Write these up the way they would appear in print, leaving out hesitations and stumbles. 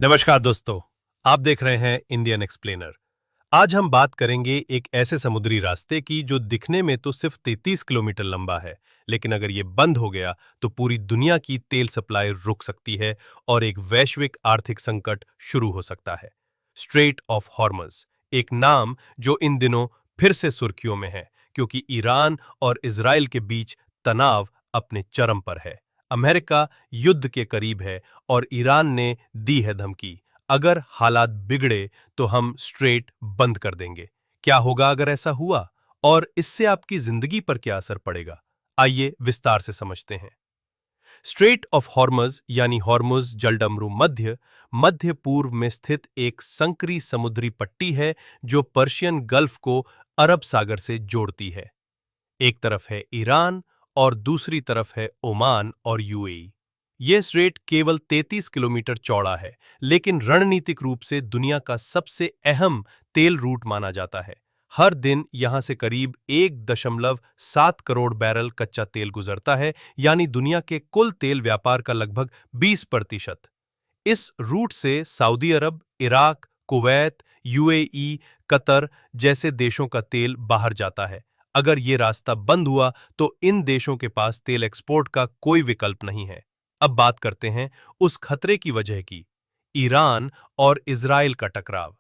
नमस्कार दोस्तों, आप देख रहे हैं इंडियन एक्सप्लेनर। आज हम बात करेंगे एक ऐसे समुद्री रास्ते की जो दिखने में तो सिर्फ 33 किलोमीटर लंबा है, लेकिन अगर ये बंद हो गया तो पूरी दुनिया की तेल सप्लाई रुक सकती है और एक वैश्विक आर्थिक संकट शुरू हो सकता है। स्ट्रेट ऑफ हॉर्मज, एक नाम जो इन दिनों फिर से सुर्खियों में है क्योंकि ईरान और इजराइल के बीच तनाव अपने चरम पर है। अमेरिका युद्ध के करीब है और ईरान ने दी है धमकी, अगर हालात बिगड़े तो हम स्ट्रेट बंद कर देंगे। क्या होगा अगर ऐसा हुआ और इससे आपकी जिंदगी पर क्या असर पड़ेगा? आइए विस्तार से समझते हैं। स्ट्रेट ऑफ हॉर्मज यानी हॉर्मुज जलडमरू मध्य पूर्व में स्थित एक संकरी समुद्री पट्टी है जो पर्शियन गल्फ को अरब सागर से जोड़ती है। एक तरफ है ईरान और दूसरी तरफ है ओमान और यूएई। यह स्ट्रेट केवल 33 किलोमीटर चौड़ा है, लेकिन रणनीतिक रूप से दुनिया का सबसे अहम तेल रूट माना जाता है। हर दिन यहां से करीब 1.7 करोड़ बैरल कच्चा तेल गुजरता है, यानी दुनिया के कुल तेल व्यापार का लगभग 20%। इस रूट से सऊदी अरब, इराक, कुवैत, यूएई, कतर जैसे देशों का तेल बाहर जाता है। अगर ये रास्ता बंद हुआ तो इन देशों के पास तेल एक्सपोर्ट का कोई विकल्प नहीं है। अब बात करते हैं उस खतरे की वजह की। ईरान और इजराइल का टकराव।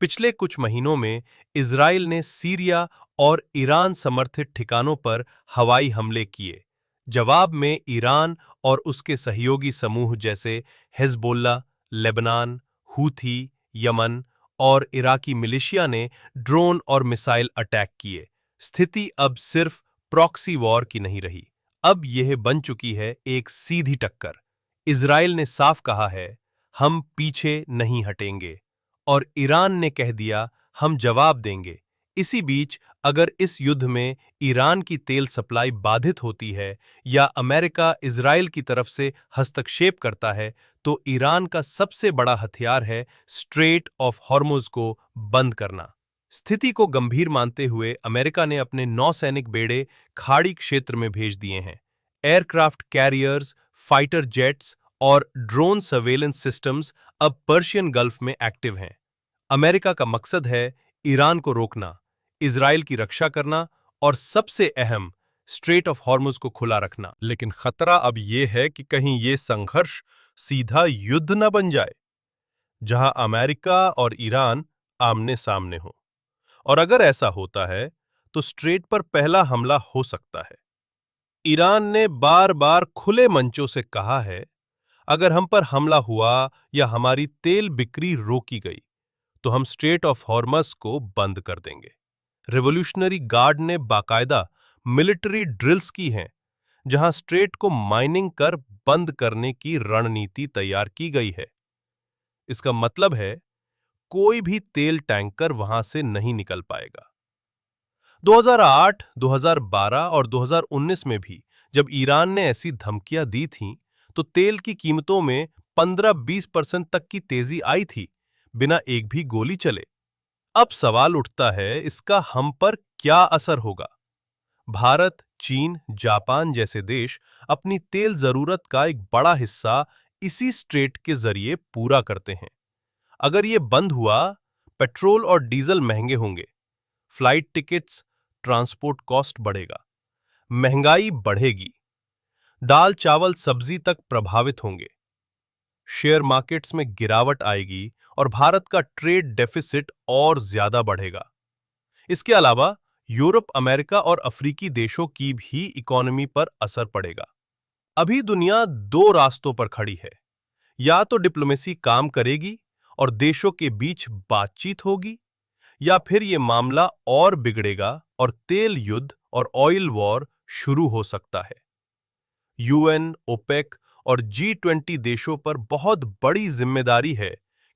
पिछले कुछ महीनों में इजराइल ने सीरिया और ईरान समर्थित ठिकानों पर हवाई हमले किए। जवाब में ईरान और उसके सहयोगी समूह जैसे हिजबुल्लाह, लेबनान, हूथी, यमन और इराकी मिलिशिया ने ड्रोन और मिसाइल अटैक किए। स्थिति अब सिर्फ प्रॉक्सी वॉर की नहीं रही, अब यह बन चुकी है एक सीधी टक्कर। इजराइल ने साफ कहा है, हम पीछे नहीं हटेंगे, और ईरान ने कह दिया, हम जवाब देंगे। इसी बीच अगर इस युद्ध में ईरान की तेल सप्लाई बाधित होती है या अमेरिका इजराइल की तरफ से हस्तक्षेप करता है, तो ईरान का सबसे बड़ा हथियार है स्ट्रेट ऑफ हॉर्मुज को बंद करना। स्थिति को गंभीर मानते हुए अमेरिका ने अपने नौसैनिक बेड़े खाड़ी क्षेत्र में भेज दिए हैं। एयरक्राफ्ट कैरियर्स, फाइटर जेट्स और ड्रोन सर्वेलेंस सिस्टम्स अब पर्शियन गल्फ में एक्टिव हैं। अमेरिका का मकसद है ईरान को रोकना, इजराइल की रक्षा करना और सबसे अहम स्ट्रेट ऑफ हॉर्मुज को खुला रखना। लेकिन खतरा अब यह है कि कहीं ये संघर्ष सीधा युद्ध न बन जाए, जहां अमेरिका और ईरान आमने सामने हो। और अगर ऐसा होता है तो स्ट्रेट पर पहला हमला हो सकता है। ईरान ने बार बार खुले मंचों से कहा है, अगर हम पर हमला हुआ या हमारी तेल बिक्री रोकी गई तो हम स्ट्रेट ऑफ हॉर्मज को बंद कर देंगे। रिवॉल्यूशनरी गार्ड ने बाकायदा मिलिट्री ड्रिल्स की हैं, जहां स्ट्रेट को माइनिंग कर बंद करने की रणनीति तैयार की गई है। इसका मतलब है कोई भी तेल टैंकर वहां से नहीं निकल पाएगा। 2008, 2012 और 2019 में भी जब ईरान ने ऐसी धमकियां दी थीं, तो तेल की कीमतों में 15-20% तक की तेजी आई थी, बिना एक भी गोली चले। अब सवाल उठता है, इसका हम पर क्या असर होगा? भारत, चीन, जापान जैसे देश अपनी तेल जरूरत का एक बड़ा हिस्सा इसी स्ट्रेट के जरिए पूरा करते हैं। अगर ये बंद हुआ, पेट्रोल और डीजल महंगे होंगे, फ्लाइट टिकट्स, ट्रांसपोर्ट कॉस्ट बढ़ेगा, महंगाई बढ़ेगी, दाल चावल सब्जी तक प्रभावित होंगे, शेयर मार्केट्स में गिरावट आएगी और भारत का ट्रेड डेफिसिट और ज्यादा बढ़ेगा। इसके अलावा यूरोप, अमेरिका और अफ्रीकी देशों की भी इकोनॉमी पर असर पड़ेगा। अभी दुनिया दो रास्तों पर खड़ी है, या तो डिप्लोमेसी काम करेगी और देशों के बीच बातचीत होगी, या फिर यह मामला और बिगड़ेगा और तेल युद्ध और ऑयल वॉर शुरू हो सकता है। यूएन, ओपेक और G20 देशों पर बहुत बड़ी जिम्मेदारी है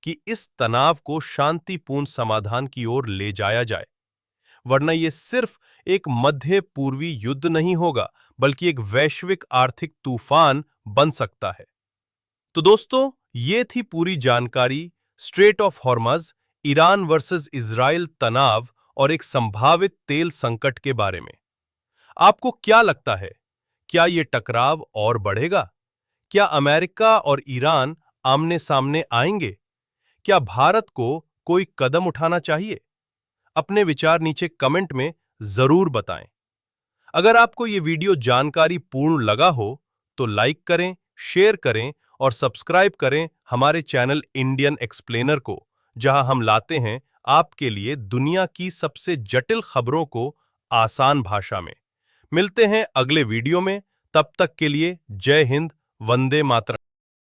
कि इस तनाव को शांतिपूर्ण समाधान की ओर ले जाया जाए, वरना यह सिर्फ एक मध्य पूर्वी युद्ध नहीं होगा, बल्कि एक वैश्विक आर्थिक तूफान बन सकता है। तो दोस्तों, ये थी पूरी जानकारी strait of Hormuz, Iran versus Israel तनाव और एक संभावित तेल संकट के बारे में। आपको क्या लगता है, क्या ये टकराव और बढ़ेगा? क्या अमेरिका और ईरान आमने सामने आएंगे क्या भारत को कोई कदम उठाना चाहिए? अपने विचार नीचे कमेंट में जरूर बताएं। अगर आपको ये वीडियो जानकारी पूर्ण लगा हो तो लाइक करें, शेयर करें और सब्सक्राइब करें हमारे चैनल इंडियन एक्सप्लेनर को, जहां हम लाते हैं आपके लिए दुनिया की सबसे जटिल खबरों को आसान भाषा में। मिलते हैं अगले वीडियो में, तब तक के लिए जय हिंद, वंदे मातरम।